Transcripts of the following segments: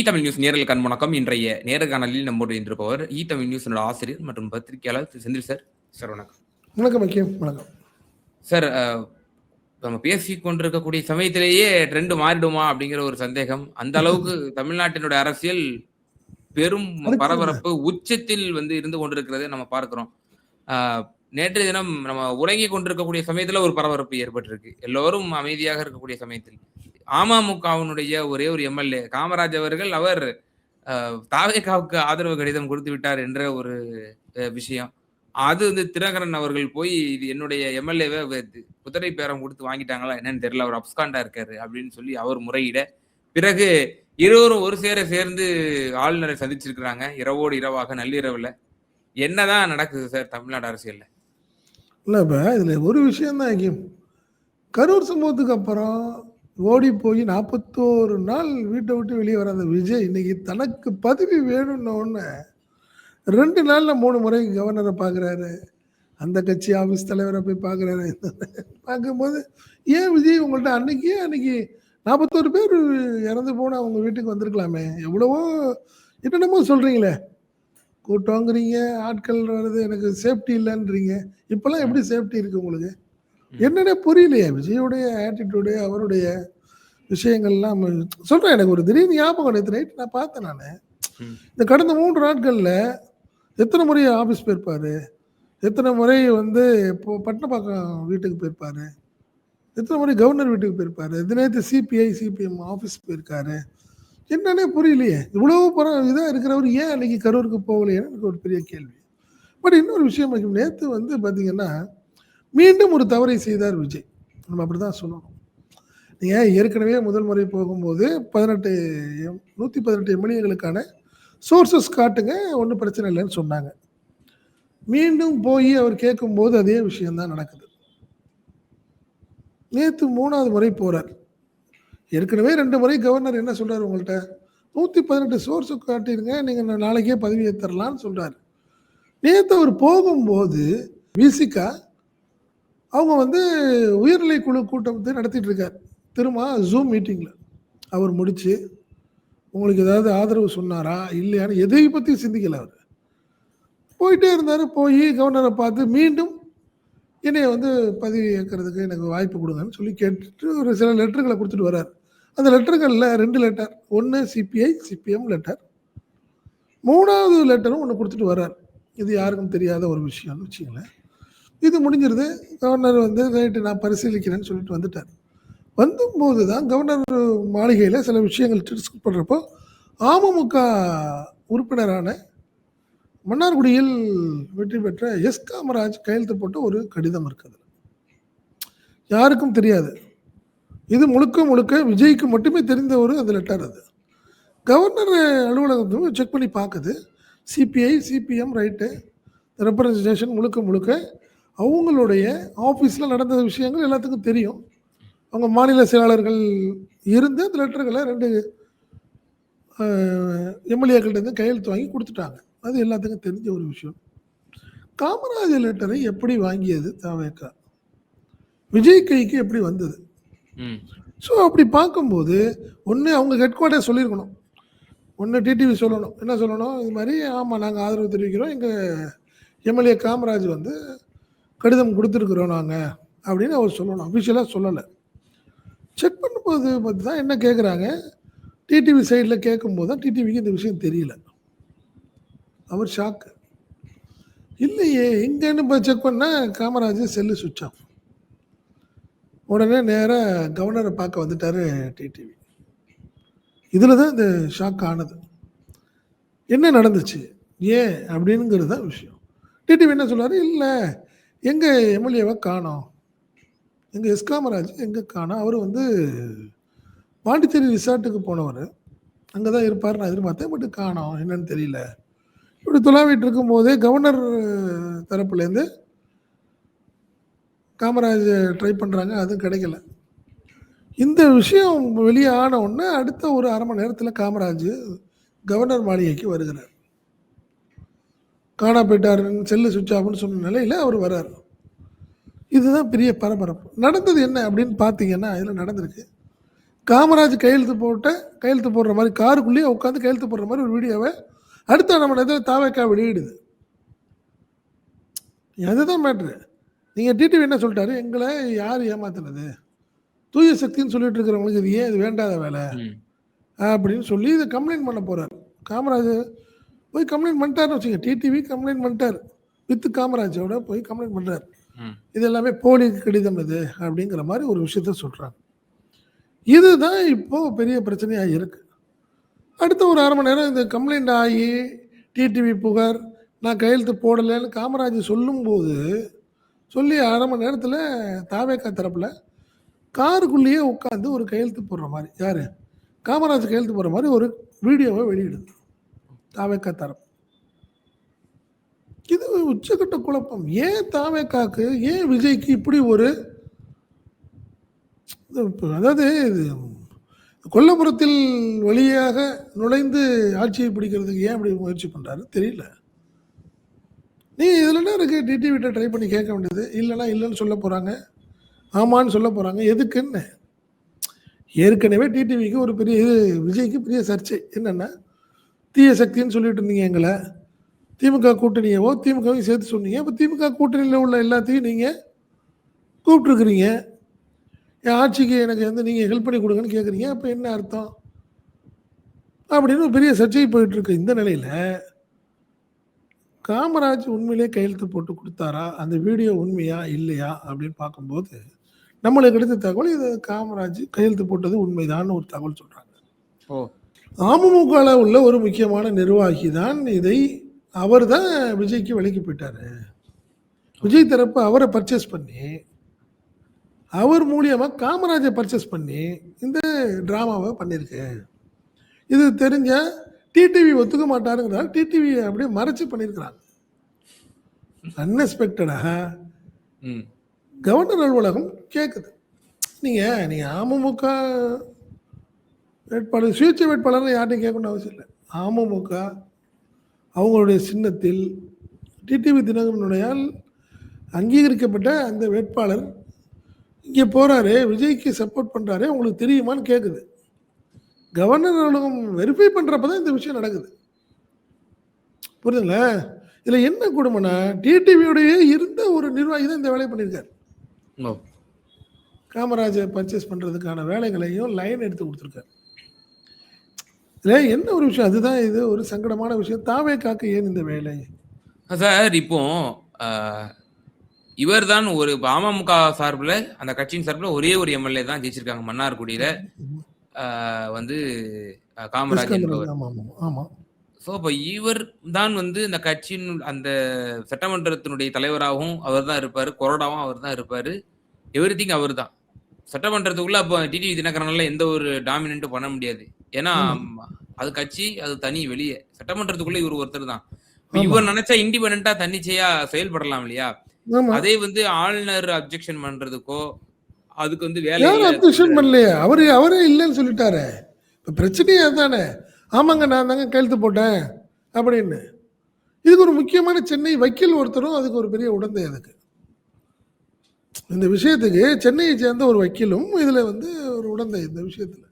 Tamil news நேயர்களுக்கு அன்பு வணக்கம். இன்றைய நேர்காணலில் நம்மோடு இருந்திருப்பவர் தமிழ் நியூஸினோட ஆசிரியர் மற்றும் பத்திரிகையாளர் திரு செந்தில் சார். சார் வணக்கம். வணக்கம் ஐக்கியம். வணக்கம் சார். நம்ம பேசிக் கொண்டிருக்கக்கூடிய சமயத்திலேயே ட்ரெண்ட் மாறிடுமா அப்படிங்கிற ஒரு சந்தேகம். அந்த அளவுக்கு தமிழ்நாட்டினுடைய அரசியல் பெரும் பரபரப்பு உச்சத்தில் இருந்து கொண்டிருக்கிறதை நம்ம பார்க்கிறோம். நேற்றைய தினம் நம்ம உறங்கி கொண்டிருக்கக்கூடிய சமயத்துல ஒரு பரபரப்பு ஏற்பட்டிருக்கு. எல்லோரும் அமைதியாக இருக்கக்கூடிய சமயத்தில் அமமுகவினுடைய ஒரே ஒரு எம்எல்ஏ காமராஜ் அவர்கள் அவர் தாவேகாவுக்கு ஆதரவு கடிதம் கொடுத்து விட்டார் என்ற ஒரு விஷயம். அது தினகரன் அவர்கள் போய் இது என்னுடைய எம்எல்ஏவை குதிரை பேரம் கொடுத்து வாங்கிட்டாங்களா என்னன்னு தெரியல, அவர் அப்ஸ்காண்டா இருக்காரு அப்படின்னு சொல்லி அவர் முறையிட, பிறகு இருவரும் ஒரு சேர்ந்து ஆளுநரை சந்திச்சிருக்கிறாங்க இரவோடு இரவாக நள்ளிரவுல. என்னதான் நடக்குது சார் தமிழ்நாடு அரசியல்ல? இல்லை, இப்போ இதில் ஒரு விஷயம்தான், கரூர் சம்பவத்துக்கு அப்புறம் ஓடி போய் 41 நாள் வீட்டை விட்டு வெளியே வராத விஜய் இன்னைக்கு தனக்கு பதவி வேணும்னு 2 நாளில் 3 முறை கவர்னரை பார்க்குறாரு, அந்த கட்சி ஆஃபீஸ் தலைவரை போய் பார்க்குறாரு. பார்க்கும்போது ஏன் விஜய் உங்கள்கிட்ட அன்னைக்கு 41 பேர் இறந்து போனால் அவங்க வீட்டுக்கு வந்திருக்கலாமே, எவ்வளவோ என்னென்னமோ சொல்கிறீங்களே, கூட்டங்கிறீங்க, ஆட்கள் வருது, எனக்கு சேஃப்டி இல்லைன்றீங்க. இப்போல்லாம் எப்படி சேஃப்டி இருக்குது உங்களுக்கு? என்னென்ன புரியலையே விஜயோடைய ஆட்டிடியூடு, அவருடைய விஷயங்கள்லாம் சொல்கிறேன். எனக்கு ஒரு திடீர்னு ஞாபகம் நேற்று நைட்டு நான் பார்த்தேன். நான் இந்த கடந்த 3 நாட்களில் எத்தனை முறை ஆஃபீஸ் போயிருப்பார், எத்தனை முறை இப்போ பட்டணப்பாக்கம் வீட்டுக்கு போயிருப்பார், எத்தனை முறை கவர்னர் வீட்டுக்கு போயிருப்பார், நேற்று சிபிஐ சிபிஎம் ஆஃபீஸ் போயிருக்காரு. என்னன்னே புரியலையே, இவ்வளோ இதாக இருக்கிறவர் ஏன் அன்னைக்கு கரூருக்கு போகலையேன்னு எனக்கு ஒரு பெரிய கேள்வி. பட் இன்னொரு விஷயம், நேற்று பார்த்தீங்கன்னா மீண்டும் ஒரு தவறை செய்தார் விஜய். நம்ம அப்படி தான் சொல்லணும். நீங்கள் ஏற்கனவே முதல் முறை போகும்போது 118 எம்எல்ஏகளுக்கான சோர்சஸ் காட்டுங்க, ஒன்றும் பிரச்சனை இல்லைன்னு சொன்னாங்க. மீண்டும் போய் அவர் கேட்கும்போது அதே விஷயம்தான் நடக்குது. நேற்று 3வது முறை போகிறார். ஏற்கனவே 2 முறை கவர்னர் என்ன சொல்கிறார், உங்கள்கிட்ட 118 சோர்ஸு காட்டிடுங்க, நீங்கள் நாளைக்கே பதவி ஏற்றரலான்னு சொல்கிறார். நேற்று அவர் போகும்போது விசிகா அவங்க உயர்நிலை குழு கூட்டத்தை நடத்திட்டு இருக்கார். திரும்ப ஜூம் மீட்டிங்கில் அவர் முடித்து உங்களுக்கு ஏதாவது ஆதரவு சொன்னாரா இல்லையான்னு எதை பற்றி சிந்திக்கலை. அவர் போயிட்டே இருந்தார். போய் கவர்னரை பார்த்து மீண்டும் என்னை பதவி ஏற்கிறதுக்கு எனக்கு வாய்ப்பு கொடுங்கன்னு சொல்லி கேட்டுட்டு ஒரு சில லெட்டர்களை கொடுத்துட்டு வர்றார். அந்த லெட்டர்களில் 2 லெட்டர், ஒன்று சிபிஐ சிபிஎம் லெட்டர், 3வது லெட்டரும் ஒன்று கொடுத்துட்டு வர்றார். இது யாருக்கும் தெரியாத ஒரு விஷயம்னு வச்சுங்களேன். இது முடிஞ்சிருது. கவர்னர் ரைட்டு நான் பரிசீலிக்கிறேன்னு சொல்லிட்டு வந்துட்டார். வந்தும்போது தான் கவர்னர் மாளிகையில் சில விஷயங்கள் டிஸ்கஸ் பண்ணுறப்போ அமமுக உறுப்பினரான மன்னார்குடியில் வெற்றி பெற்ற எஸ் காமராஜ் கையெழுத்து போட்ட ஒரு கடிதம் இருக்குது. யாருக்கும் தெரியாது. இது முழுக்க விஜய்க்கு மட்டுமே தெரிந்த ஒரு அந்த லெட்டர். அது கவர்னர் அலுவலகத்தையும் செக் பண்ணி பார்க்குது. சிபிஐ சிபிஎம் ரைட்டு ரெப்ரசன்டேஷன் முழுக்க அவங்களுடைய ஆஃபீஸில் நடந்த விஷயங்கள் எல்லாத்துக்கும் தெரியும். அவங்க மாநில செயலாளர்கள் இருந்து அந்த லெட்டர்களை 2 எம்எல்ஏக்கள்கிட்ட கையெழுத்து வாங்கி கொடுத்துட்டாங்க. அது எல்லாத்துக்கும் தெரிஞ்ச ஒரு விஷயம். காமராஜ் லெட்டரை எப்படி வாங்கியது தவேகா, விஜய் கைக்கு எப்படி வந்தது? ஸோ அப்படி பார்க்கும்போது ஒன்று அவங்க ஹெட் குவார்ட்டர் சொல்லியிருக்கணும், ஒன்று டிடிவி சொல்லணும். என்ன சொல்லணும், இது மாதிரி ஆமாம் நாங்கள் ஆதரவு தெரிவிக்கிறோம், எங்கள் எம்எல்ஏ காமராஜ் கடிதம் கொடுத்துருக்குறோம் நாங்கள் அப்படின்னு அவர் சொல்லணும். அஃபிஷியலாக சொல்லலை. செக் பண்ணும்போது பார்த்து தான் என்ன கேட்குறாங்க, டிடிவி சைடில் கேட்கும்போது தான் டிடிவிக்கு இந்த விஷயம் தெரியல. அவர் ஷாக்கு. இல்லையே எங்கன்னு செக் பண்ணால் காமராஜ் செல்லு சுவிட்ச் ஆஃப். உடனே நேராக கவர்னரை பார்க்க வந்துட்டார் டிடிவி. இதில் தான் இந்த ஷாக் ஆனது. என்ன நடந்துச்சு ஏன் அப்படிங்கிறது தான் விஷயம். டிடிவி என்ன சொல்கிறாரு, இல்லை எங்கள் எம்எல்ஏவை காணோம், எங்கள் எஸ் காமராஜ் எங்கே காணோம், அவர் பாண்டிச்சேரி ரிசார்ட்டுக்கு போனவர், அங்கே தான் இருப்பார் நான் எதிர்பார்த்தேன், பட் காணோம், என்னன்னு தெரியல. இப்படி துளாவிட்டு இருக்கும்போதே கவர்னர் தரப்புலேருந்து காமராஜ் ட்ரை பண்ணுறாங்க, அதுவும் கிடைக்கல. இந்த விஷயம் வெளியே ஆன உடனே அடுத்த ஒரு அரை மணி நேரத்தில் காமராஜ் கவர்னர் மாளிகைக்கு வருகிறார். காணா போயிட்டாருன்னு செல்லு சுவிட்ச் ஆஃப்னு சொன்ன நிலையில் அவர் வர்றார். இதுதான் பெரிய பரபரப்பு. நடந்தது என்ன அப்படின்னு பார்த்தீங்கன்னா, இதில் நடந்திருக்கு, காமராஜ் கையெழுத்து போடுற மாதிரி காருக்குள்ளேயே உட்காந்து கையெழுத்து போடுற மாதிரி ஒரு வீடியோவை அடுத்த நம்ம நேரத்தில் தாவேக்கா வெளியிடுது. அதுதான் மேட்ரு. நீங்கள் டிடிவி என்ன சொல்லிட்டாரு, எங்களை யார் ஏமாத்துனது, தூய சக்தின்னு சொல்லிட்டு இருக்கிறவங்களுக்கு இது ஏன் இது வேண்டாத வேலை அப்படின்னு சொல்லி இதை கம்ப்ளைண்ட் பண்ண போகிறார். காமராஜ் போய் கம்ப்ளைண்ட் பண்ணிட்டாருன்னு வச்சுங்க. டிடிவி கம்ப்ளைண்ட் பண்ணிட்டார், வித்து காமராஜோட போய் கம்ப்ளைண்ட் பண்ணுறாரு. இது எல்லாமே போலி கடிதம் இது அப்படிங்கிற மாதிரி ஒரு விஷயத்த சொல்கிறாங்க. இதுதான் இப்போது பெரிய பிரச்சனையாக இருக்குது. அடுத்த ஒரு 1/2 மணி நேரம் இந்த கம்ப்ளைண்ட் ஆகி டிடிவி புகார் நான் கையெழுத்து போடலைன்னு காமராஜ் சொல்லும்போது சொல்லி 1/2 மணி நேரத்தில் தாவேக்கா தரப்பில் காருக்குள்ளேயே உட்காந்து ஒரு கையெழுத்து போடுற மாதிரி, யார் காமராஜ் கையெழுத்து போடுற மாதிரி ஒரு வீடியோவை வெளியிடுது தாவேக்கா தரப்பு. இது உச்சக்கட்ட குழப்பம். ஏன் தாவேக்காக்கு, ஏன் விஜய்க்கு இப்படி ஒரு, அதாவது இது கொல்லப்புறத்தில் வழியாக நுழைந்து ஆட்சியை பிடிக்கிறதுக்கு ஏன் இப்படி முயற்சி பண்ணுறாரு தெரியல. நீ இதில் என்ன இருக்குது, டிடிவிட்ட ட்ரை பண்ணி கேட்க வேண்டியது. இல்லைன்னா இல்லைன்னு சொல்ல போகிறாங்க, ஆமான்னு சொல்ல போகிறாங்க. எதுக்குன்னு ஏற்கனவே டிடிவிக்கு ஒரு பெரிய இது, விஜய்க்கு பெரிய சர்ச்சை என்னென்னா, தீய சக்தின்னு சொல்லிட்டு இருந்தீங்க எங்களை, திமுக கூட்டணியவோ திமுகவையும் சேர்த்து சொன்னீங்க. இப்போ திமுக கூட்டணியில் உள்ள எல்லாத்தையும் நீங்கள் கூப்பிட்ருக்குறீங்க, என் ஆட்சிக்கு எனக்கு வந்து நீங்கள் ஹெல்ப் பண்ணி கொடுங்கன்னு கேட்குறீங்க. அப்போ என்ன அர்த்தம் அப்படின்னு ஒரு பெரிய சர்ச்சை போயிட்டுருக்கு. இந்த நிலையில் காமராஜ் உண்மையிலே கையெழுத்து போட்டு கொடுத்தாரா, அந்த வீடியோ உண்மையா இல்லையா அப்படின்னு பார்க்கும்போது நம்மளுக்கு கிடைத்த தகவல் இது காமராஜ் கையெழுத்து போட்டது உண்மைதான்னு ஒரு தகவல் சொல்கிறாங்க. அமமுகவில் உள்ள ஒரு முக்கியமான நிர்வாகி தான் இதை, அவர் தான் விஜய்க்கு விலைக்கு போயிட்டாரு. விஜய் தரப்பு அவரை பர்ச்சேஸ் பண்ணி, அவர் மூலியமாக காமராஜை பர்ச்சேஸ் பண்ணி இந்த ட்ராமாவை பண்ணியிருக்கு. இது தெரிஞ்ச டிடிவி ஒத்துக்க மாட்டாருங்கிறார். டிடிவி அப்படியே மறைச்சு பண்ணியிருக்கிறாங்க. அன்எக்ஸ்பெக்டடாக கவர்னர் அலுவலகம் கேட்குது, நீங்கள் அமமுக வேட்பாளர், சுயேட்சை வேட்பாளர் யார்ட்டையும் கேட்கணும்னு அவசியம் இல்லை. அமமுக அவங்களுடைய சின்னத்தில் டிடிவி தினகரனுடையால் அங்கீகரிக்கப்பட்ட அந்த வேட்பாளர் இங்கே போகிறாரு, விஜய்க்கு சப்போர்ட் பண்ணுறாரு, உங்களுக்கு தெரியுமான்னு கேட்குது. கவர்னர் அலுவலகம் வெரிஃபை பண்ணுறப்ப தான் இந்த விஷயம் நடக்குது. புரியுதுங்களா? இதில் என்ன கொடுமைனா, டிடிவியோடைய இருந்த ஒரு நிர்வாகி தான் இந்த வேலையை பண்ணியிருக்காரு. காமராஜை பர்ச்சேஸ் பண்ணுறதுக்கான வேலைகளையும் லைன் எடுத்து கொடுத்துருக்காரு. இதில் என்ன ஒரு விஷயம், அதுதான் இது ஒரு சங்கடமான விஷயம். தாவேக்காக்கு ஏன் இந்த வேலை சார்? இப்போ இவர் தான் ஒரு அமமுக சார்பில், அந்த கட்சியின் சார்பில் ஒரே ஒரு எம்எல்ஏ தான் ஜெயிச்சிருக்காங்க மன்னார்குடியில், வந்து காமராஜ் என்பவர். ஸோ இப்போ இவர் தான் வந்து இந்த கட்சியின் அந்த சட்டமன்றத்தினுடைய தலைவராகவும் அவர் தான் இருப்பார், கொறடாவும் அவர் தான் இருப்பார், எவ்ரி திங் அவர் தான். சட்டமன்றத்துக்குள்ள அப்போ டிடிவி தினகரனால எந்த ஒரு டாமினன்ட்டும் பண்ண முடியாது. ஏன்னா அது கட்சி, அது தனி. வெளியே சட்டமன்றத்துக்குள்ள இவர் ஒருத்தர் தான். இவர் நினைச்சா இண்டிபெண்டா தன்னிச்சையா செயல்படலாம் இல்லையா? அதே வந்து ஆளுநர் அப்ஜெக்ஷன் பண்றதுக்கோ அதுக்கு வந்து வேலை அப்ஜெக்ஷன் பண்ணலையே, அவரே இல்லைன்னு சொல்லிட்டாரு. இப்போ பிரச்சனையே அதுதானே. ஆமாங்க, நான் தாங்க கையெழுத்து போட்டேன் அப்படின்னு. இதுக்கு ஒரு முக்கியமான சென்னை வக்கீல் ஒருத்தரும் அதுக்கு ஒரு பெரிய உடந்தை. அதுக்கு இந்த விஷயத்துக்கு சென்னையை சேர்ந்த ஒரு வக்கீலும் இதில் வந்து ஒரு உடந்தை இந்த விஷயத்தில்.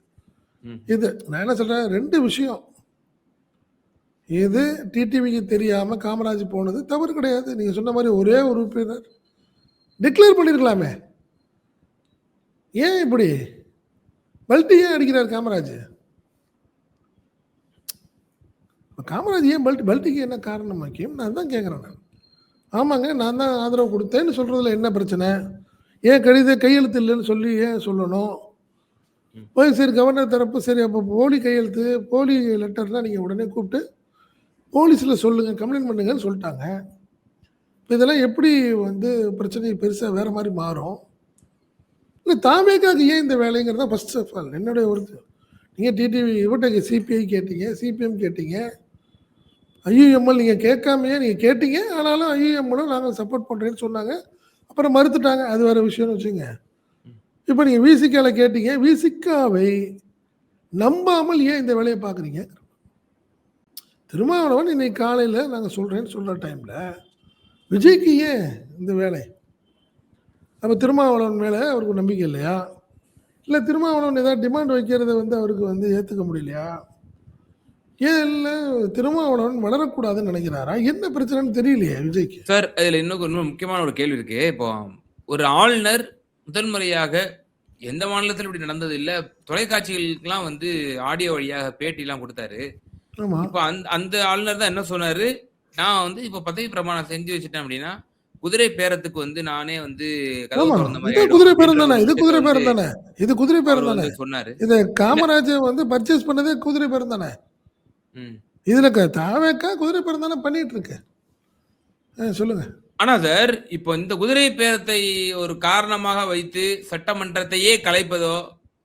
இது நான் என்ன சொல்கிறேன், 2 விஷயம். இது டிடிவிக்கு தெரியாமல் காமராஜ் போனது தவறு கிடையாது. நீங்கள் சொன்ன மாதிரி ஒரே ஒரு உறுப்பினர் டிக்ளேர் பண்ணியிருக்கலாமே. ஏன் இப்படி பல்ட்டி ஏன் அடிக்கிறார் காமராஜ்? காமராஜ் ஏன் பல்ட்டிக்கு என்ன காரணம் முக்கியம்? நான் தான் கேட்குறேன். நான் ஆமாங்க, நான் தான் ஆதரவு கொடுத்தேன்னு சொல்கிறதுல என்ன பிரச்சனை? ஏன் கையெழுத்து இல்லைன்னு சொல்லி ஏன் சொல்லணும்? போய் சரி கவர்னர் தரப்பு சரி, அப்போ போலி கையெழுத்து, போலி லெட்டர்லாம் நீங்கள் உடனே கூப்பிட்டு போலீஸில் சொல்லுங்கள், கம்ப்ளைண்ட் பண்ணுங்கன்னு சொல்லிட்டாங்க. இதெல்லாம் எப்படி வந்து பிரச்சனை பெருசாக வேறு மாதிரி மாறும்? இல்லை தாவேக்காக்கு ஏன் இந்த வேலைங்கிறதா ஃபர்ஸ்ட் ஆஃப் ஆல் என்னுடைய ஒரு. நீங்கள் டிடிவி இவர்கிட்ட சிபிஐ கேட்டீங்க, சிபிஎம் கேட்டீங்க, ஐயுஎம்எல் நீங்கள் கேட்காமையே நீங்கள் கேட்டீங்க. ஆனாலும் ஐயுஎம்எலும் நாங்கள் சப்போர்ட் பண்ணுறேன்னு சொன்னாங்க, அப்புறம் மறுத்துட்டாங்க. அது வேறு விஷயம்னு வச்சுங்க. இப்போ நீங்கள் விசிகாவில் கேட்டீங்க, விசிகாவை நம்பாமல் ஏன் இந்த வேலையை பார்க்குறீங்க? திருமாவளவன் இன்னைக்கு காலையில் நாங்கள் சொல்கிறேன்னு சொல்கிற டைமில் விஜய்க்கு ஏன் இந்த வேலை? அப்போ திருமாவளவன் மேலே அவருக்கு நம்பிக்கை இல்லையா? இல்ல திருமாவளவன் ஏதாவது டிமாண்ட் வைக்கிறத வந்து அவருக்கு வந்து ஏத்துக்க முடியலையா? ஏன் இல்ல திருமாவளவன் வளரக்கூடாதுன்னு நினைக்கிறாரா? என்ன பிரச்சனைன்னு தெரியலையே விஜய்க்கு. சார், இதுல இன்னும் முக்கியமான ஒரு கேள்வி இருக்கு. இப்போ ஒரு ஆளுநர் முதல் முறையாக எந்த மாநிலத்திலும் இப்படி நடந்தது இல்ல. தொலைக்காட்சிகளுக்கெல்லாம் வந்து ஆடியோ வழியாக பேட்டிலாம் குடுத்தாரு. ஆமா. இப்ப அந்த ஆளுநர் தான் என்ன சொன்னாரு, நான் வந்து இப்ப பதவி பிரமாணம் செஞ்சு வச்சுட்டேன் அப்படின்னா, குதிரை பேரத்துக்கு வந்து நானே வந்து கதவு ஆமா. தொறந்த மாரி இது ஆயிடும் குதிரை பேரம் அப்படின்ற தானே. ஒரு இது விஷயத்த குதிரை வந்து பேரம் தானே. இது குதிரை அவரு பேரம் தானே. வந்து சொன்னாரு. இத இல்ல காமராஜர் வந்து பர்ச்சேஸ் பண்ணதே குதிரை பேரம் தானே. ம். இதுல தாவேக்கா குதிரை பேரம் தானே பண்ணிட்டு இருக்கு. சொல்லுங்க. ஆனா சார், இப்போ இந்த குதிரை பேரத்தை ஒரு காரணமாக வைத்து சட்டமன்றத்தையே கலைப்பதோ,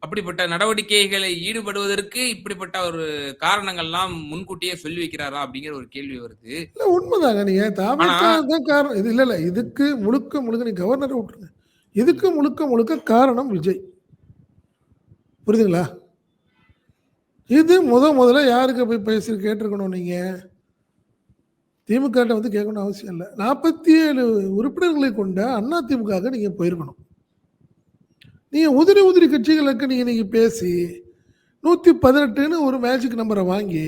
அப்படிப்பட்ட நடவடிக்கைகளை ஈடுபடுவதற்கு இப்படிப்பட்ட ஒரு காரணங்கள்லாம் முன்கூட்டியே சொல்லி வைக்கிறாரா? அப்படிங்கிற ஒரு கேள்வி வருது. இல்ல உண்மைதாங்க. நீங்க ஆனா தாவேக்கா தான் காரணம். இது இல்ல. இதுக்கு முழுக்க முழுக்க நீங்க கவர்னர விட்டுருங்க. இதுக்கு ம். முழுக்க முழுக்க காரணம் விஜய். புரியுதுங்களா? இது முதல்ல யாருக்கு போய் பேசி கேட்டிருக்கணும் நீங்க? திமுகட்ட வந்து கேட்கணும்னு அவசியம் இல்ல. 47 உறுப்பினர்களை கொண்ட அதிமுகவுக்கு நீங்க போயிருக்கணும். நீங்க உதிரி கட்சிகளுக்கு நீங்க பேசி 118ன்னு ஒரு மேஜிக் நம்பர வாங்கி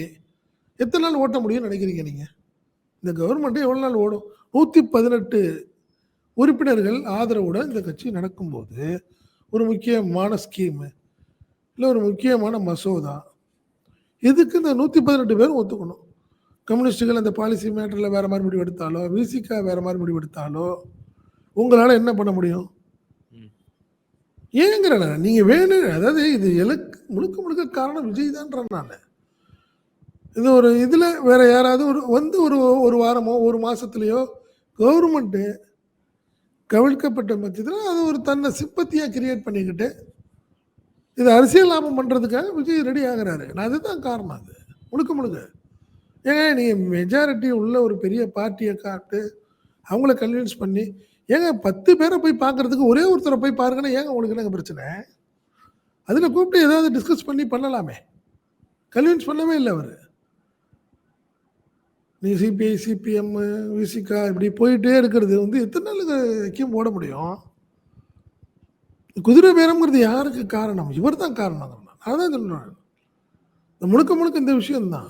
எத்தன நாள் ஓட்ட முடியும்னு நினைக்கிறீங்க நீங்க? இந்த கவர்மெண்ட் எவ்வளவு நாள் ஓடும்? 118 உறுப்பினர்கள் ஆதரவுடன் இந்த கட்சி நடக்கும்போது, ஒரு முக்கியமான ஸ்கீம், இல்ல ஒரு முக்கியமான மசோதா, இதுக்கு இந்த 118 பேரும் ஒத்துக்கணும். கம்யூனிஸ்டுகள் அந்த பாலிசி மேட்டர்ல வேற மாரி முடிவு எடுத்தாலோ, விசிகா வேற மாரி முடிவு எடுத்தாலோ, உங்களால என்ன பண்ண முடியும்? ம். ஏங்கிறேன் நான். நீங்க வேணும் அதாவது இது முழுக்க முழுக்க காரணம் விஜய் தான்றேன் நானு. இது ஒரு இதுல வேற யாராவது ஒரு வாரமோ, ஒரு மாசத்துலயோ கவர்மெண்ட் கவிழ்க்கப்பட்ட பட்சத்துல அது ஒரு தன்னை சிம்பத்தியா கிரியேட் பண்ணிக்கிட்டு, இத அரசியல் லாபம் பண்றதுக்காக விஜய் ரெடி ஆகுறாரு. அதுதான் காரணம் அது. முழுக்க முழுக்க. ஏங்க நீங்க மெஜாரிட்டி உள்ள ஒரு பெரிய பார்ட்டிய காட்டு, அவங்கள கன்வின்ஸ் பண்ணி, ஏங்க 10 பேர போய் பார்க்கறதுக்கு ஒரே ஒருத்தர போய் பாருங்கன்னா ஏங்க உங்களுக்கு என்னங்க பிரச்சனை? அதுல கூப்பிட்டு ஏதாவது டிஸ்கஸ் பண்ணி பண்ணலாமே. கன்வின்ஸ் பண்ணவே இல்ல அவரு. நீ சிபிஐ, சிபிஎம், விசிகா இப்படி போயிட்டே இருக்கிறது வந்து எத்தன நாளுக்கு எக்கேயும் ஓட முடியும்? குதிரை பேரம்ங்கிறது யாருக்கு காரணம்? இவர் தான் காரணம். அதான் சொல்றேன். முழுக்க முழுக்க இந்த விஷயம் தான்.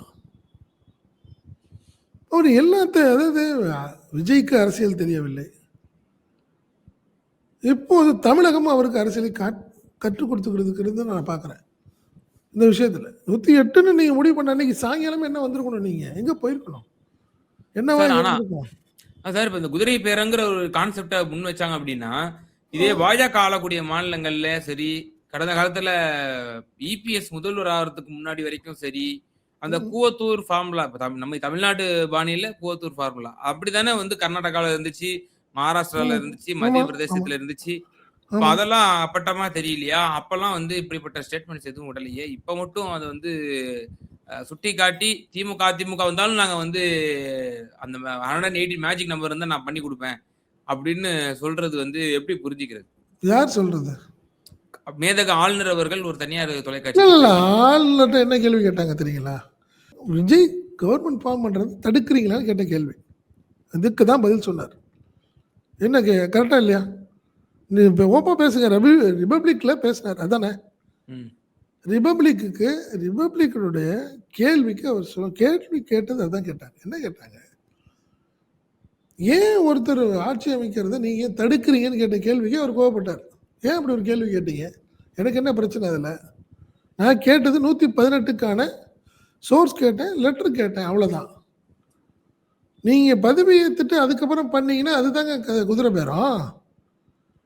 அவர் அதாவது விஜய்க்கு அரசியல் தெரியவில்லை. இப்போது தமிழகமும் அவருக்கு அரசியலை கற்றுக் கொடுத்துக்கிறது நான் பார்க்குறேன். இந்த விஷயத்துல 108ன்னு நீங்க முடிவு பண்ண அன்னைக்கு சாயங்காலமே என்ன வந்திருக்கணும் நீங்க? எங்க போயிருக்கணும்? என்னவா சார் ஆனா இருந்திருக்கும்? சார் இப்ப இந்த குதிரை பேரங்கிற ஒரு கான்செப்ட்ட முன் வச்சாங்க அப்படின்னா, இதே பாஜக ஆளக்கூடிய மாநிலங்கள்ல சரி, கடந்த காலத்துல இபிஎஸ் முதல்வர் ஆகுறதுக்கு முன்னாடி வரைக்கும் சரி, அந்த ம். கூவத்தூர் ஃபார்முலா இப்ப நம்ம தமிழ்நாடு பாணியில கூவத்தூர் ஃபார்முலா. அப்படித்தானே வந்து கர்நாடகால இருந்துச்சு, மகாராஷ்டிரால ம். இருந்துச்சு, ஆமா, மத்திய ஆமா, பிரதேசத்துல இருந்துச்சு. இப்ப ஆமா. அதெல்லாம் அப்பட்டமா தெரியலையா? அப்பல்லாம் வந்து இப்படிப்பட்ட ஸ்டேட்மெண்ட்ஸ் எதுவும் விடலையே. இப்ப மட்டும் அத வந்து சுட்டிக்காட்டி திமுக, அதிமுக வந்தாலும் நாங்க வந்து அந்த 180 மேஜிக் நம்பர் இருந்தா நான் பண்ணி குடுப்பேன். அப்படின்னு சொல்றது வந்து எப்படி புரிஞ்சுக்கிறது? யார் சொல்றது? மேதக ஆளுநர் அவர்கள் ஒரு தனியார் இல்ல, தொலைக்காட்சிக்கு இல்ல, இல்ல. பேட்டி ஆளுநர்ட்ட என்ன கேள்வி கேட்டாங்க தெரியுங்களா? விஜய் கவர்மெண்ட் ஃபார்ம் பண்றது தடுக்கிறீங்களான்னு கேட்ட கேள்வி. அதுக்கு தான் பதில் சொன்னார். என்ன கரெக்ட்டா இல்லையா? நீ இப்ப ஓப்பா பேசுங்க. ரிபப்ளிக்ல பேசினார். அதானே? ம். ரிபப்ளிக்கனுடைய கேள்விக்கு அவர் கேள்வி கேட்டது அதான் கேட்டாங்க. என்ன கேட்டாங்க? ஏன் ஒருத்தர் ஆட்சி அமைக்கிறத நீங்க ஏன் தடுக்கிறீங்கன்னு கேட்ட கேள்விக்கு அவர் கோவப்பட்டார். ஏன் அப்படி ஒரு கேள்வி கேட்டீங்க? எனக்கு என்ன பிரச்சனை அதுல? நான் கேட்டது 118க்கான சோர்ஸ் கேட்டேன், லெட்டர் கேட்டேன். அவ்வளோதான். நீங்க பதவி ஏத்துட்டு அதுக்கப்புறம் பண்ணீங்கன்னா, அதுதாங்க குதிரை பேரம்.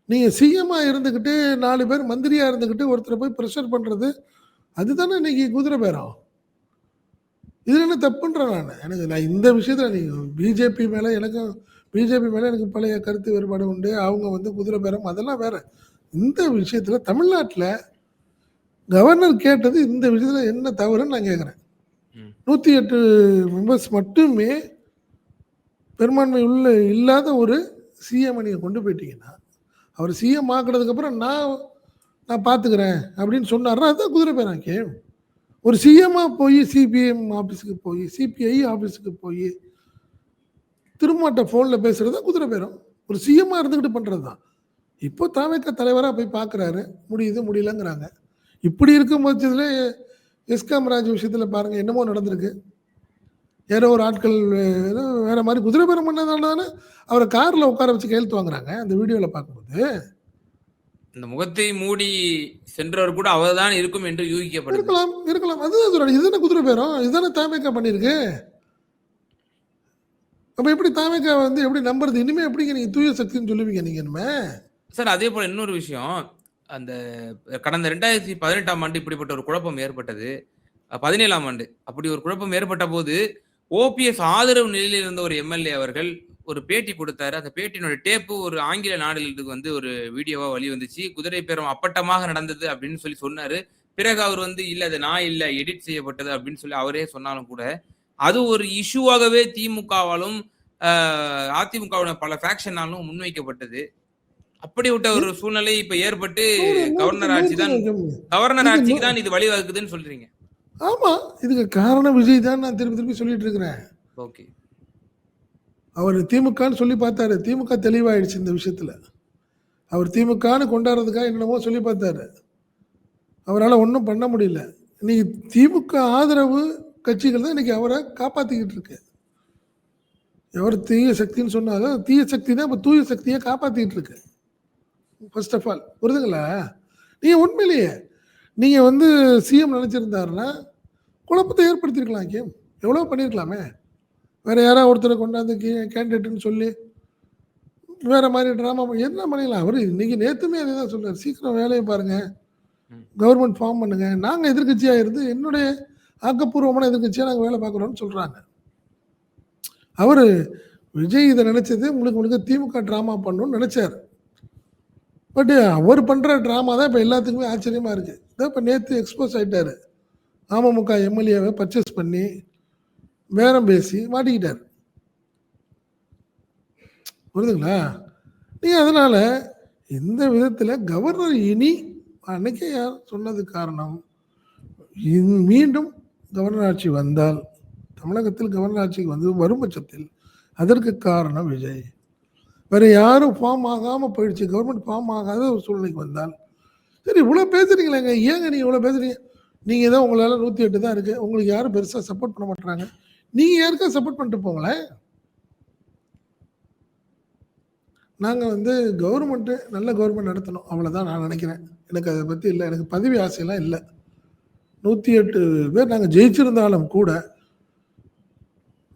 நீங்க சிஎம்மா இருந்துகிட்டு 4 பேர் மந்திரியா இருந்துகிட்டு ஒருத்தர போய் பிரஷர் பண்றது, அதுதானே இன்னைக்கு குதிரை பேரம். இதுல என்ன தப்புன்றேன் நானு. நான் இந்த விஷயத்துல நீங்க பிஜேபி மேல எனக்கு பழைய கருத்து வேறுபாடு உண்டு. அவங்க வந்து குதிரை பேரம் அதெல்லாம் வேற. இந்த விஷயத்துல தமிழ்நாட்டுல கவர்னர் கேட்டது இந்த விஷயத்துல என்ன தவறுன்னு நான் கேட்கிறேன். ம். 108 மெம்பர்ஸ் மட்டுமே பெரும்பான்மை இல்லாத ஒரு சிஎம் நீங்க கொண்டு போயிட்டீங்கன்னா, அவர் சிஎம் ஆக்குனதுக்கு அப்புறம் நான் பார்த்துக்கிறேன் அப்படின்னு சொன்னாருன்னா, அதுதான் குதிரை பேராக்கே. ஒரு சிஎம்மா போய் சிபிஎம் ஆஃபீஸுக்கு போய், சிபிஐ ஆஃபீஸுக்கு போய், திருமாட்ட ஃபோன்ல பேசுறது தான் குதிரை பேரம். ஒரு சிஎம்மா இருந்துகிட்டு பண்றது தான். இப்போ தாவேக்கா தலைவரா போய் பார்க்குறாரு. முடியுது, முடியலங்கிறாங்க. இப்படி இருக்கும் பட்சத்தில எஸ்காம் ராஜ் விஷயத்தில பாருங்க என்னமோ நடந்திருக்கு. யாரோ ஒரு ஆட்கள் ஏதோ வேற மாரி குதிரை பேரம் பண்ணதால தானே அவர கார்ல உட்கார வச்சு கையெழுத்து வாங்குறாங்க. அந்த வீடியோல பார்க்கும்போது. இந்த முகத்தை மூடி சென்றவர் கூட அவர்தான் இருக்கும் என்று யூகிக்கப்படுது. இருக்கலாம், இருக்கலாம். அதுதான் சொல்றேன். இதுதானே குதிரை பேரம். இதுதானே தாவேக்கா பண்ணியிருக்கு. அப்ப எப்படி தாவேக்கா வந்து எப்படி நம்புறது? இனிமே எப்படிங்க நீங்க தூய சக்தின்னு சொல்லுவீங்க நீங்க இனிமே? சார் அதே போல இன்னொரு விஷயம், அந்த கடந்த 2018ஆம் ஆண்டு இப்படிப்பட்ட ஒரு குழப்பம் ஏற்பட்டது. 17ஆம் ஆண்டு. அப்படி ஒரு குழப்பம் ஏற்பட்டபோது, ஓபிஎஸ் ஆதரவு நிலையில் இருந்த ஒரு எம்எல்ஏ அவர்கள் ஒரு பேட்டி குடுத்தாரு. அந்த பேட்டியினுடைய டேப்பு ஒரு ஆங்கில நாளிதழுக்கு வந்து ஒரு வீடியோவா வெளிவந்துச்சு. குதிரை பேரம் அப்பட்டமாக நடந்தது அப்படின்னு சொல்லி சொன்னாரு. பிறகு அவர் வந்து இல்ல அது நான் இல்ல எடிட் செய்யப்பட்டது அப்படின்னு சொல்லி அவரே சொன்னாலும் கூட, அது ஒரு இஷ்யூவாகவே திமுகவாலும், அதிமுகவின பல ஃபேக்ஷனாலும் முன்வைக்கப்பட்டது. அப்படிப்பட்ட ஒரு சூழ்நிலை இப்ப ஏற்பட்டு 100 கவர்னர் 100க்கு ஆட்சி 100 தான் கவர்னர் நீங்க ஆட்சிக்கு தான் இது வழிவகுக்குதுன்னு சொல்றீங்க. ஆமா. இதுக்கு காரணம் விஜய் தான் நான் திருப்பி திருப்பி சொல்லிட்டு இருக்கிறேன். ஓகே. அவரு திமுகன்னு சொல்லி பார்த்தாரு. திமுக தெளிவாயிடுச்சு இந்த விஷயத்துல. அவர் திமுகன்னு கொண்டாடுறதுக்காக என்னென்னமோ சொல்லி பார்த்தாரு. அவரால ஒண்ணும் பண்ண முடியல. இன்னைக்கு திமுக ஆதரவு கட்சிகள் தான் இன்னைக்கு அவர காப்பாத்திக்கிட்டு இருக்கு. எவர் தீய சக்தின்னு சொன்னாலும், தீய சக்தி தான் இப்ப தூய சக்திய காப்பாத்திட்டு இருக்கு. ஃபர்ஸ்ட் ஆஃப் ஆல் புரியுதுங்களா? நீங்க உண்மையிலேயே நீங்க வந்து சிஎம் நினைச்சிருந்தாருன்னா, குழப்பத்தை ஏற்படுத்தியிருக்கலாம் கேம். எவ்வளவோ பண்ணியிருக்கலாமே. வேற யாராவது ஒருத்தர கொண்டாந்து கேண்டிடேட்ன்னு சொல்லி, வேற மாரி ட்ராமா என்ன பண்ணிடலாம். அவரு இன்னைக்கு நேத்துமே அதே தான் சொல்றாரு. சீக்கிரம் வேலைய பாருங்க. ம். கவர்ன்மெண்ட் ஃபார்ம் பண்ணுங்க. நாங்க எதிர்க்கட்சியா இருந்து என்னுடைய ஆக்கப்பூர்வமான எதிர்க்கட்சியா நாங்க வேலை பார்க்குறோம்னு சொல்றாங்க. அவரு விஜய் இத நினைச்சது முழுக்க முழுக்க திமுக ட்ராமா பண்ணணும்னு நினைச்சாரு. பட் அவர் பண்ற ட்ராமா தான் இப்ப எல்லாத்துக்குமே ஆச்சரியமா இருக்கு. இதோ இப்ப நேத்து எக்ஸ்போஸ் ஆயிட்டாரு. அமமுக எம்எல்ஏவை பர்ச்சேஸ் பண்ணி, பேரம் பேசி மாட்டிக்கிட்டாரு. புரியுதுங்களா? நீங்க அதனால இந்த விதத்துல கவர்னர் இனி அன்னைக்கே யார் சொன்னது காரணம், மீண்டும் கவர்னர் ஆட்சி வந்தால், தமிழகத்தில் கவர்னர் ஆட்சிக்கு வந்து வரும் பட்சத்தில் அதற்கு காரணம் விஜய். வேற யாரும் ஃபார்ம் ஆகாம போயிடுச்சு. கவர்மெண்ட் ஃபார்ம் ஆகாத ஒரு சூழ்நிலைக்கு வந்தால், சரி இவ்வளோ பேசுறீங்களேங்க, ஏங்க நீங்க இவ்வளோ பேசுறீங்க? நீங்க தான் உங்களால 108 தான் இருக்கு. உங்களுக்கு யாரும் பெருசா சப்போர்ட் பண்ண மாட்றாங்க. நீங்க யாருக்கா சப்போர்ட் பண்ணிட்டு போங்களேன். நாங்க வந்து கவர்மெண்ட் நல்ல கவர்மெண்ட் நடத்தணும். அவ்வளோதான் நான் நினைக்கிறேன். எனக்கு அத பத்தி இல்ல. எனக்கு பதவி ஆசைலாம் இல்ல. 108 பேர் நாங்க ஜெயிச்சிருந்தாலும் கூட,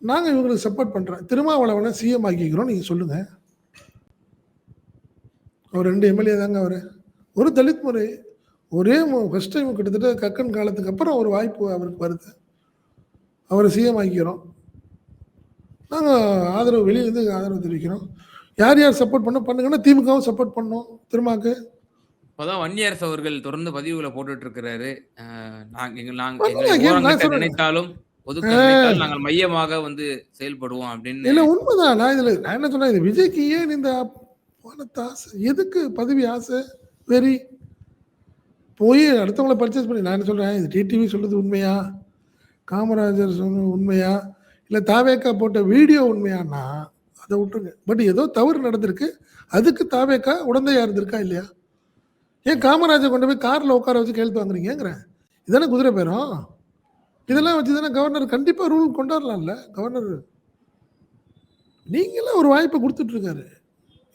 நாங்க இவங்களுக்கு சப்போர்ட் பண்றோம். திருமாவளவன சிஎம் ஆக்கிக்கிறோம் நீங்க சொல்லுங்க. அவர் 2 எம்எல்ஏ தாங்க அவரு. ஒரு தலித் முறை. ஒரே ஃபர்ஸ்ட் டைம் கிட்டத்தட்ட கக்கன் காலத்துக்கு அப்புறம் ஒரு வாய்ப்பு அவருக்கு வருது. அவர சிஎம் ஆக்கிக்கிறோம். நாங்க ஆதரவு வெளியிலேருந்து ஆதரவு தெரிவிக்கிறோம். யார் யார் சப்போர்ட் பண்ணுங்கன்னா திமுகவும் சப்போர்ட் பண்ணணும் திருமாக்கு. இப்பதான் வன்னியரசு அவர்கள் தொடர்ந்து பதிவுகள போட்டுட்டு இருக்கிறாரு. நாங்க எங்களை பண்ணுங்க கேம் நான் ஓரங்கட்ட சொல்றேன். நினைத்தாலும், ஒதுக்க ஆ நினைத்தால் நாங்கள் மையமாக வந்து செயல்படுவோம் அப்படின்னு. இல்ல உண்மைதான். நான் என்ன சொன்னேன், இது விஜய்க்கு ஏன் இந்த பணத்து ஆசை? எதுக்கு பதவி ஆசை? வெறி? போய் அடுத்தவங்கள பர்ச்சேஸ் பண்ணி நான் என்ன சொல்றேன், இது டிடிவி சொல்றது உண்மையா? காமராஜர் சொன்னது உண்மையா? இல்ல தாவேக்கா போட்ட வீடியோ உண்மையான்னா, அத விட்டுருங்க. பட் ஏதோ தவறு நடந்திருக்கு. அதுக்கு தாவேக்கா உடந்தையா இருந்திருக்கா இல்லையா? ஏன் காமராஜர் கொண்டு போய் கார்ல உட்கார வச்சு கையெழுத்து வாங்குறீங்கங்கிறேன். இதானே குதிரை பேரம்? இதெல்லாம் வச்சு தானே கவர்னர் கண்டிப்பா ரூல் கொண்டாடலாம்ல. கவர்னர் நீங்களே ஒரு வாய்ப்பை குடுத்துட்டு இருக்காரு.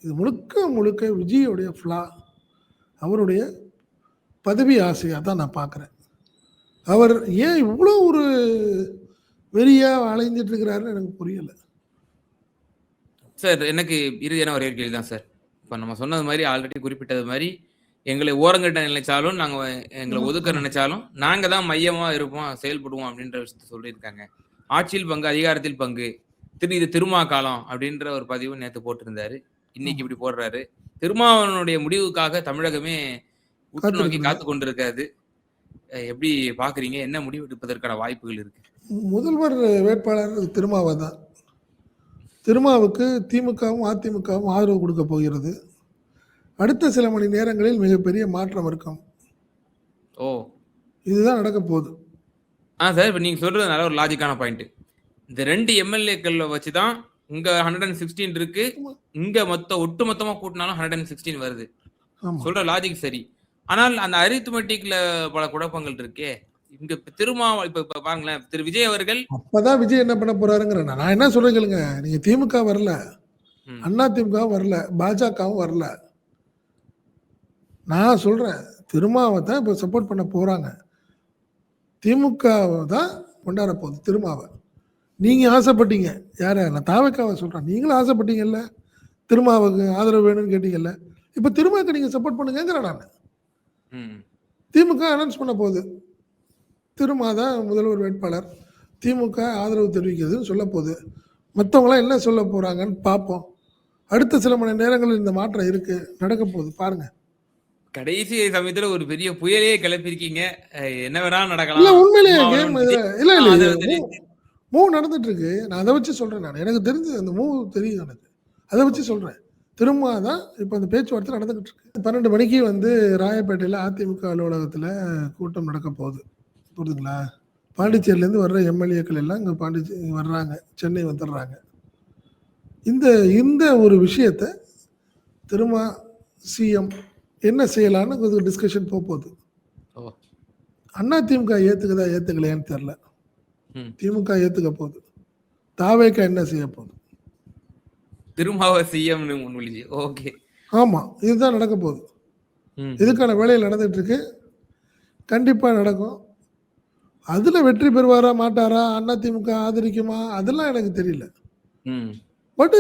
இது முழுக்க முழுக்க விஜயோடைய ஃப்ளா. அவருடைய பதவி ஆசையா தான் நான் பார்க்குறேன். அவர் ஏன் இவ்வளோ ஒரு வெறியா அலைஞ்சிட்டு இருக்கிறாருன்னு எனக்கு புரியல. சார் எனக்கு இறுதியான ஒரே ஒரு கேள்வி தான் சார். இப்ப நம்ம சொன்னது மாரி ஆல்ரெடி குறிப்பிட்டது மாரி, எங்களை ஓரங்கட்ட நினைச்சாலும், எங்கள ஒதுக்க நினைச்சாலும், நாங்க தான் மையமா இருப்போம், செயல்படுவோம் அப்படின்ற விஷயத்த சொல்லியிருக்காங்க. ஆட்சியில் பங்கு, அதிகாரத்தில் பங்கு. இது திருமா காலம் அப்படின்ற ஒரு பதிவு நேத்து போட்டிருந்தாரு. இன்னைக்கு இப்படி போடுறாரு. திருமாவளவனுடைய முடிவுக்காக தமிழகமே உற்று நோக்கி காத்துக் கொண்டிருக்காது. எப்படி பார்க்குறீங்க? என்ன முடிவு எடுப்பதற்கான வாய்ப்புகள் இருக்கு? முதல்வர் வேட்பாளர் திருமாவை தான். திருமாவுக்கு திமுகவும் அதிமுகவும் ஆதரவு கொடுக்க போகிறது. அடுத்த சில மணி நேரங்களில் மிகப்பெரிய மாற்றம் இருக்கும். ஓ! இதுதான் நடக்க போகுது. சார் இப்ப நீங்க சொல்றது நல்ல ஒரு லாஜிக்கான பாயிண்ட். இந்த 2 எம்எல்ஏக்கள்ல வச்சு தான் இங்க 116 இருக்கு. இங்க ஒட்டுமொத்தமா கூட்டினாலும் 116 வருது. ஆமா. சொல்ற லாஜிக் சரி. ஆனால் அந்த அரித்மெட்டிக்ல பல குழப்பங்கள் இருக்கே. இங்க இப்ப பாருங்களேன், திரு விஜய் அவர்கள் அப்பதான் விஜய் என்ன பண்ண போறாருங்கிறேன் நான். நான் என்ன சொல்றேன் கேளுங்க. நீங்க திமுக வரல, ம், அதிமுகவும் வரல, பாஜகவும் வரல. நான் சொல்றேன், திருமாவ தான் இப்ப சப்போர்ட் பண்ண போறாங்க. திமுகவ தான் கொண்டாட போகுது திருமாவ. நீங்க ஆசைப்பட்டீங்க. யார? நான் தாவேக்காவ சொல்றேன். நீங்களும் ஆசைப்பட்டீங்கல்ல. திருமாவுக்கு ஆதரவு வேணும்னு கேட்டீங்கல்ல. இப்ப திருமாவுக்கு நீங்க சப்போர்ட் பண்ணுங்கங்கிறேன் நானு. ம். திமுக அனௌன்ஸ் பண்ண போகுது. திருமா தான் முதல்வர் வேட்பாளர். திமுக ஆதரவு தெரிவிக்கிறதுன்னு சொல்ல போகுது. மத்தவங்கலாம் என்ன சொல்ல போறாங்கன்னு பார்ப்போம். அடுத்த சில மணி நேரங்களில் இந்த மாற்றம் இருக்கு. நடக்க போகுது பாருங்க. கடைசி சமயத்துல ஒரு பெரிய புயலே கிளப்பியிருக்கீங்க. என்ன வேணாலும் இல்ல நடக்கலாம். உண்மையிலேயே கேம் திருமாவளவன் இதுல விஜய் இல்ல இல்ல இது ஆதரவு தெரிவித்து மூவ் நடந்துட்டு இருக்கு. நான் அத வச்சு சொல்றேன் நானு. எனக்கு தெரிஞ்சு அந்த மூவ் தெரியும் எனக்கு. அத வச்சு ஓகே. சொல்றேன். திரும்ப தான் இப்ப அந்த பேச்சுவார்த்தை நடந்துகிட்டு இருக்கு. 12 மணிக்கு வந்து ராயப்பேட்டையில அதிமுக அலுவலகத்துல கூட்டம் நடக்க போகுது. புரியுதுங்களா? பாண்டிச்சேரியிலேருந்து வர்ற எம்எல்ஏக்கள் எல்லாம் இங்க வர்றாங்க. சென்னை வந்துடுறாங்க. இந்த இந்த ஒரு விஷயத்த திருமா சிஎம் என்ன செய்யலான்னு கொஞ்சம் டிஸ்கஷன் போகுது. ஓ. அதிமுக ஏத்துக்குதா ஏத்துக்கலையான்னு தெரியல. ம். திமுக ஏத்துக்க போகுது. தாவேக்கா என்ன செய்ய போகுது? திருமாவ சிஎம்னு முன்மொழிஞ்சு. ஓகே. ஆமா. இதுதான் நடக்க போகுது. ம். இதுக்கான வேலைகள் நடந்துட்டு இருக்கு. கண்டிப்பா நடக்கும். அதுல வெற்றி பெறுவாரா மாட்டாரா? அதிமுக ஆதரிக்குமா? அதெல்லாம் எனக்கு தெரியல. ம். பட்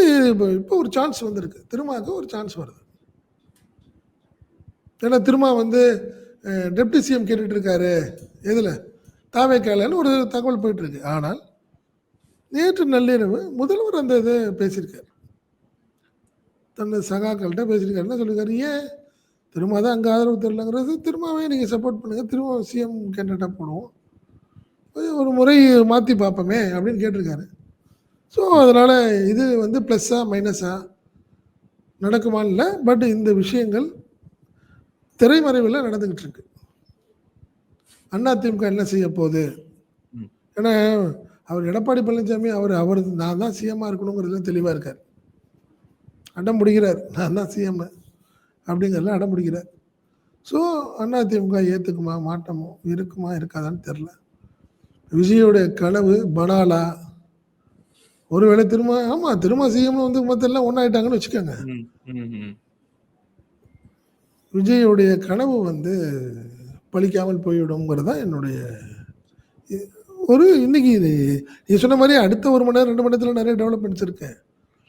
இப்போ ஒரு சான்ஸ் வந்திருக்கு. திருமாவுக்கு ஒரு சான்ஸ் வருது. ஏன்னா திருமா வந்து டெப்டி சிஎம் கேட்டுட்டு இருக்காரு. எதுல? தாவேக்காலன்னு ஒரு தகவல் போயிட்டு இருக்கு. ஆனால் நேற்று நள்ளிரவு முதல்வர் அந்த இதை பேசியிருக்காரு. தனது சகாக்கள்கிட்ட பேசியிருக்காரு. என்ன சொல்லியிருக்காரு? ஏன் திருமா தான் அங்கே ஆதரவு தெரியலங்கிறது திருமாவே நீங்கள் சப்போர்ட் பண்ணுங்கள். திரும்ப சிஎம் கேண்டிடேட்டாக போடுவோம். ஒரு முறை மாற்றி பார்ப்போமே அப்படின்னு கேட்டிருக்காரு. ஸோ அதனால் இது வந்து ப்ளஸ்ஸா மைனஸா நடக்குமான்னு இல்லை. பட் இந்த விஷயங்கள் திரைமறைவில் நடந்துக்கிட்டு இருக்கு. அதிமுக என்ன செய்ய போகுது? ம். ஏன்னா அவர் எடப்பாடி பழனிசாமி அவர் நான் தான் சிஎம்மாக இருக்கணுங்கிறதுல தெளிவாக இருக்கார். அடம் பிடிக்கிறார். நான் தான் சிஎம் அப்படிங்கிறதுல அடம் பிடிக்கிறார். ஸோ அதிமுக ஏற்றுக்குமா மாட்டமோ இருக்குமா இருக்காதான்னு தெரில. விஜயோடைய கனவு பனாலா ஒருவேளை திரும்ப சிஎம்னு வந்து மற்ற எல்லாம் ஒன்றாயிட்டாங்கன்னு வச்சுக்கோங்க. ம். ம். ம். விஜயோடைய கனவு வந்து பலிக்காமல் போய்விடுங்கிறது தான் என்னுடைய ஒரு இன்னைக்கு நீ சொன்ன மாதிரி அடுத்த 1 மணி நேரம் 2 மணி நேரத்தில் நிறைய டெவலப்மெண்ட்ஸ் இருக்கு.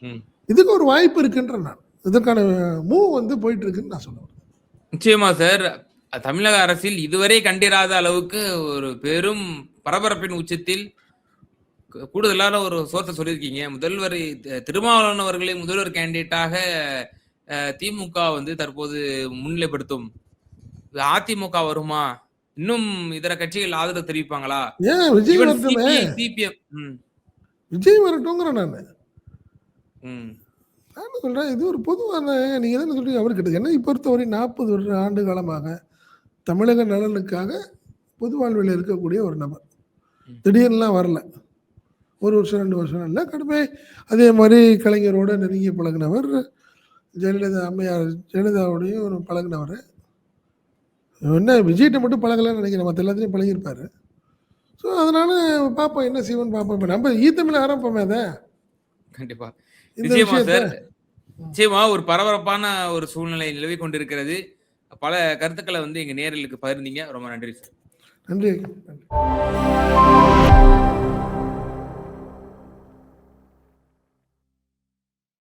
ம். இதுக்கு ஒரு வாய்ப்பு இருக்குன்ற நான் இதற்கான மூவ் வந்து போயிட்டு இருக்குன்னு நான் சொல்லுவேன். நிச்சயமா சார். தமிழக அரசில் இதுவரை கண்டிராத அளவுக்கு ஒரு பெரும் பரபரப்பின் உச்சத்தில் கூடுதலான ஒரு சோர்ஸ சொல்லியிருக்கீங்க. முதல்வர் திருமாவளவன் அவர்களை முதல்வர் கேண்டிடேட்டாக திமுக வந்து தற்போது முன்னிலைப்படுத்தும். அதிமுக வருமா? இன்னும் இதர கட்சிகள் ஆதரவு தெரிவிப்பாங்களா? ஏன் விஜய் ஈவன் வரட்டுமே, சிபிஐ, சிபிஎம். ம். விஜய் வரட்டுங்கிறேன் நான். ம். நான் சொல்றேன் இது ஒரு பொதுவான நீங்க தானே சொல்றீங்க அவர்கிட்ட என்னை பொறுத்தவரை 40 ஆண்டு காலமாக தமிழக நலனுக்காக பொது வாழ்வில் இருக்கக்கூடிய ஒரு நபர். ம். திடீர்னுலாம் வரல. 1 வருஷம் 2 வருஷம் இல்லை கடுமை. அதே மாதிரி கலைஞரோட நெருங்கி பழகினவர். அம்மையார் ஜெயலலிதாவோடையும் ஒரு பழகினவர். என்ன விஜய்கிட்ட மட்டும் பழகலைன்னு நினைக்கிறேன். மற்ற எல்லாத்தையும் பழகியிருப்பாரு. ஸோ அதனால பார்ப்போம் என்ன செய்வோன்னு பார்ப்போம். இப்போ நம்ம ஈத்தமிழ் ஆரம்பிப்போமே அதை கண்டிப்பா. இந்த நிச்சயமா விஷயத்த சார். நிச்சயமா ஒரு பரபரப்பான ஒரு சூழ்நிலை நிலவிக் கொண்டிருக்கிறது. பல கருத்துக்கள வந்து எங்க நேயர்களுக்கு பகிர்ந்தீங்க. ரொம்ப நன்றி சார். நன்றி. நன்றி.